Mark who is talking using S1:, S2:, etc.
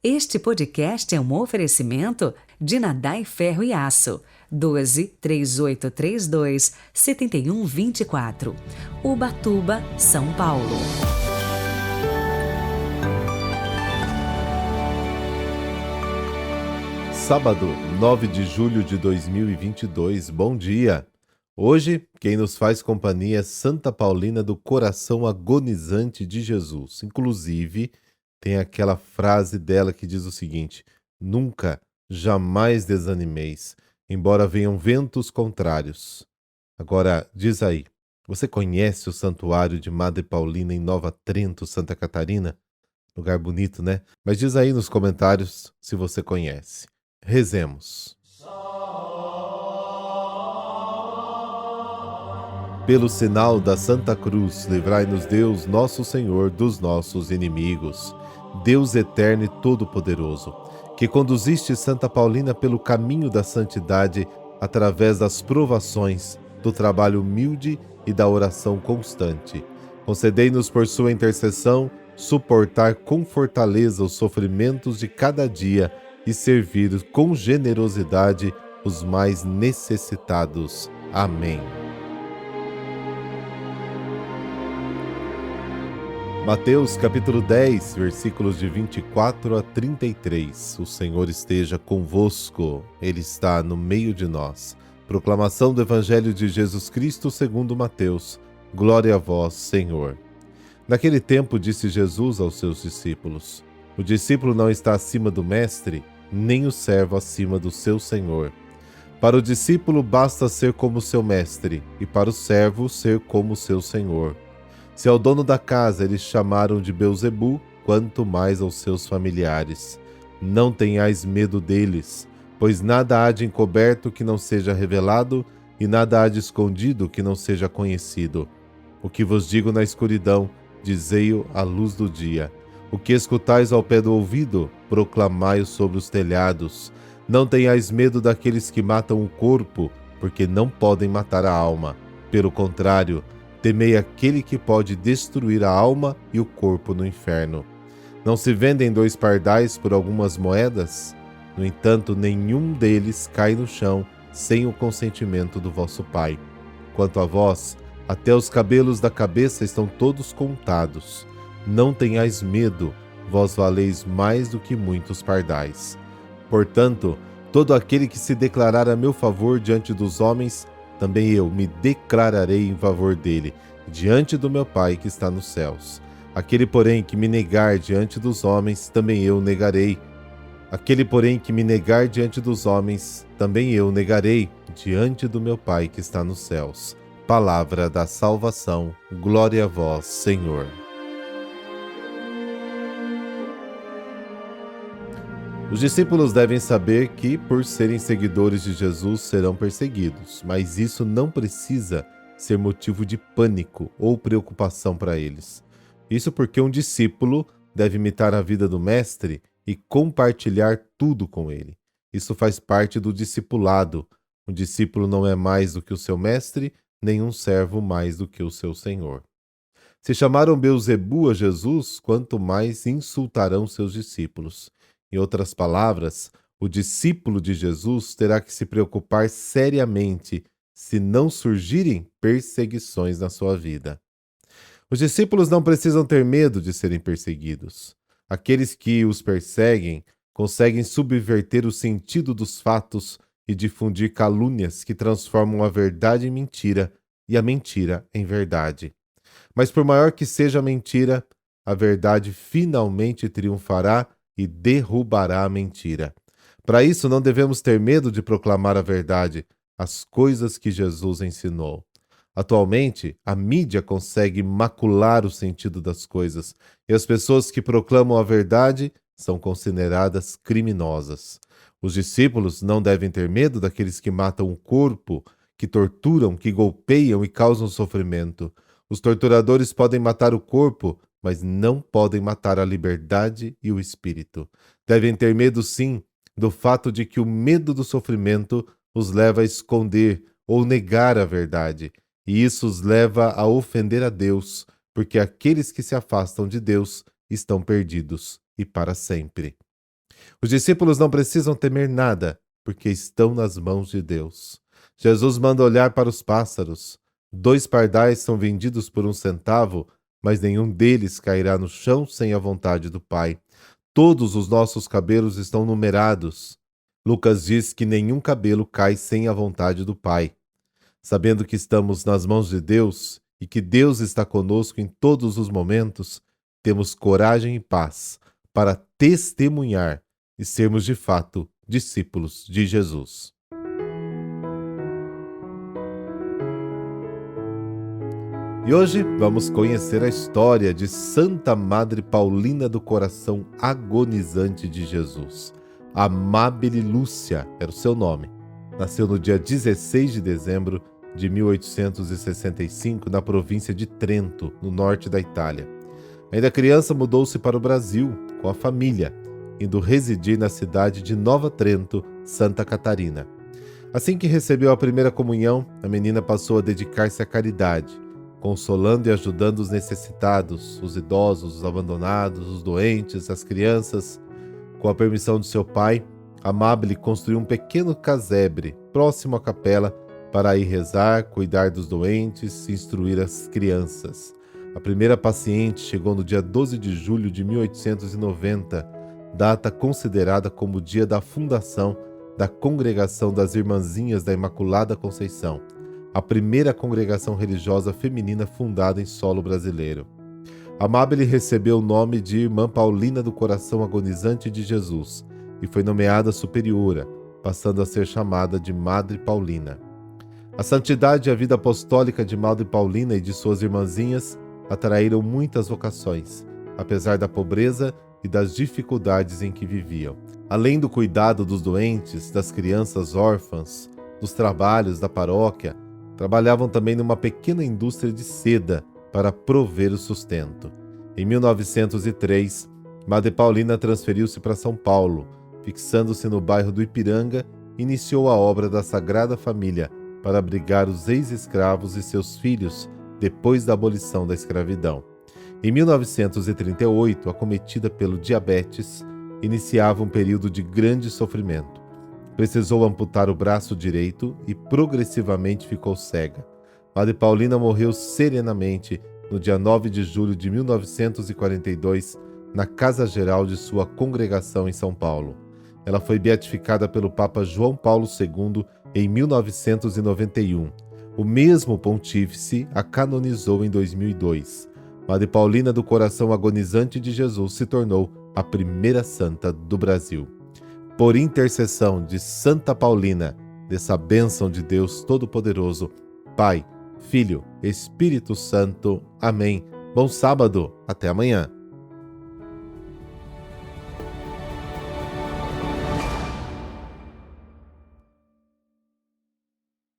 S1: Este podcast é um oferecimento de Nadai Ferro e Aço, 12-3832-7124, Ubatuba, São Paulo.
S2: Sábado, 9 de julho de 2022, bom dia! Hoje, quem nos faz companhia é Santa Paulina do Coração Agonizante de Jesus. Inclusive, tem aquela frase dela que diz o seguinte: nunca, jamais desanimeis, embora venham ventos contrários. Agora, diz aí, você conhece o Santuário de Madre Paulina em Nova Trento, Santa Catarina? Lugar bonito, né? Mas diz aí nos comentários se você conhece. Rezemos. Pelo sinal da Santa Cruz, livrai-nos Deus, nosso Senhor, dos nossos inimigos. Deus eterno e todo-poderoso, que conduziste Santa Paulina pelo caminho da santidade através das provações, do trabalho humilde e da oração constante. Concedei-nos por sua intercessão suportar com fortaleza os sofrimentos de cada dia e servir com generosidade os mais necessitados. Amém. Mateus capítulo 10, versículos de 24 a 33. O Senhor esteja convosco, Ele está no meio de nós. Proclamação do Evangelho de Jesus Cristo segundo Mateus. Glória a vós, Senhor. Naquele tempo disse Jesus aos seus discípulos: o discípulo não está acima do mestre, nem o servo acima do seu senhor. Para o discípulo basta ser como seu mestre, e para o servo ser como seu senhor. Se ao dono da casa eles chamaram de Beelzebu, quanto mais aos seus familiares. Não tenhais medo deles, pois nada há de encoberto que não seja revelado, e nada há de escondido que não seja conhecido. O que vos digo na escuridão, dizei-o à luz do dia. O que escutais ao pé do ouvido, proclamai-o sobre os telhados. Não tenhais medo daqueles que matam o corpo, porque não podem matar a alma. Pelo contrário, temei aquele que pode destruir a alma e o corpo no inferno. Não se vendem 2 pardais por algumas moedas? No entanto, nenhum deles cai no chão sem o consentimento do vosso Pai. Quanto a vós, até os cabelos da cabeça estão todos contados. Não tenhais medo, vós valeis mais do que muitos pardais. Portanto, todo aquele que se declarar a meu favor diante dos homens, também eu me declararei em favor dele, diante do meu Pai que está nos céus. Aquele, porém, que me negar diante dos homens, também eu negarei. Aquele, porém, que me negar diante dos homens, também eu negarei, diante do meu Pai que está nos céus. Palavra da salvação. Glória a vós, Senhor. Os discípulos devem saber que, por serem seguidores de Jesus, serão perseguidos, mas isso não precisa ser motivo de pânico ou preocupação para eles. Isso porque um discípulo deve imitar a vida do Mestre e compartilhar tudo com ele. Isso faz parte do discipulado. Um discípulo não é mais do que o seu Mestre, nem um servo mais do que o seu Senhor. Se chamaram Beelzebu a Jesus, quanto mais insultarão seus discípulos. Em outras palavras, o discípulo de Jesus terá que se preocupar seriamente se não surgirem perseguições na sua vida. Os discípulos não precisam ter medo de serem perseguidos. Aqueles que os perseguem conseguem subverter o sentido dos fatos e difundir calúnias que transformam a verdade em mentira e a mentira em verdade. Mas por maior que seja a mentira, a verdade finalmente triunfará e derrubará a mentira. Para isso, não devemos ter medo de proclamar a verdade, as coisas que Jesus ensinou. Atualmente, a mídia consegue macular o sentido das coisas, e as pessoas que proclamam a verdade são consideradas criminosas. Os discípulos não devem ter medo daqueles que matam o corpo, que torturam, que golpeiam e causam sofrimento. Os torturadores podem matar o corpo, mas não podem matar a liberdade e o espírito. Devem ter medo, sim, do fato de que o medo do sofrimento os leva a esconder ou negar a verdade, e isso os leva a ofender a Deus, porque aqueles que se afastam de Deus estão perdidos e para sempre. Os discípulos não precisam temer nada, porque estão nas mãos de Deus. Jesus manda olhar para os pássaros. 2 pardais são vendidos por 1 centavo, mas nenhum deles cairá no chão sem a vontade do Pai. Todos os nossos cabelos estão numerados. Lucas diz que nenhum cabelo cai sem a vontade do Pai. Sabendo que estamos nas mãos de Deus e que Deus está conosco em todos os momentos, temos coragem e paz para testemunhar e sermos de fato discípulos de Jesus. E hoje vamos conhecer a história de Santa Madre Paulina do Coração Agonizante de Jesus. Amábile Lúcia era o seu nome. Nasceu no dia 16 de dezembro de 1865 na província de Trento, no norte da Itália. Ainda criança, mudou-se para o Brasil com a família, indo residir na cidade de Nova Trento, Santa Catarina. Assim que recebeu a primeira comunhão, a menina passou a dedicar-se à caridade, consolando e ajudando os necessitados, os idosos, os abandonados, os doentes, as crianças. Com a permissão de seu pai, Amábile construiu um pequeno casebre próximo à capela para ir rezar, cuidar dos doentes e instruir as crianças. A primeira paciente chegou no dia 12 de julho de 1890, data considerada como o dia da fundação da Congregação das Irmãzinhas da Imaculada Conceição, a primeira congregação religiosa feminina fundada em solo brasileiro. Amábile recebeu o nome de Irmã Paulina do Coração Agonizante de Jesus e foi nomeada superiora, passando a ser chamada de Madre Paulina. A santidade e a vida apostólica de Madre Paulina e de suas irmãzinhas atraíram muitas vocações, apesar da pobreza e das dificuldades em que viviam. Além do cuidado dos doentes, das crianças órfãs, dos trabalhos da paróquia, trabalhavam também numa pequena indústria de seda para prover o sustento. Em 1903, Madre Paulina transferiu-se para São Paulo, fixando-se no bairro do Ipiranga, iniciou a obra da Sagrada Família para abrigar os ex-escravos e seus filhos depois da abolição da escravidão. Em 1938, acometida pelo diabetes, iniciava um período de grande sofrimento. Precisou amputar o braço direito e progressivamente ficou cega. Madre Paulina morreu serenamente no dia 9 de julho de 1942, na Casa Geral de sua congregação em São Paulo. Ela foi beatificada pelo Papa João Paulo II em 1991. O mesmo pontífice a canonizou em 2002. Madre Paulina do Coração Agonizante de Jesus se tornou a primeira santa do Brasil. Por intercessão de Santa Paulina, dessa bênção de Deus Todo-Poderoso, Pai, Filho, Espírito Santo. Amém. Bom sábado. Até amanhã.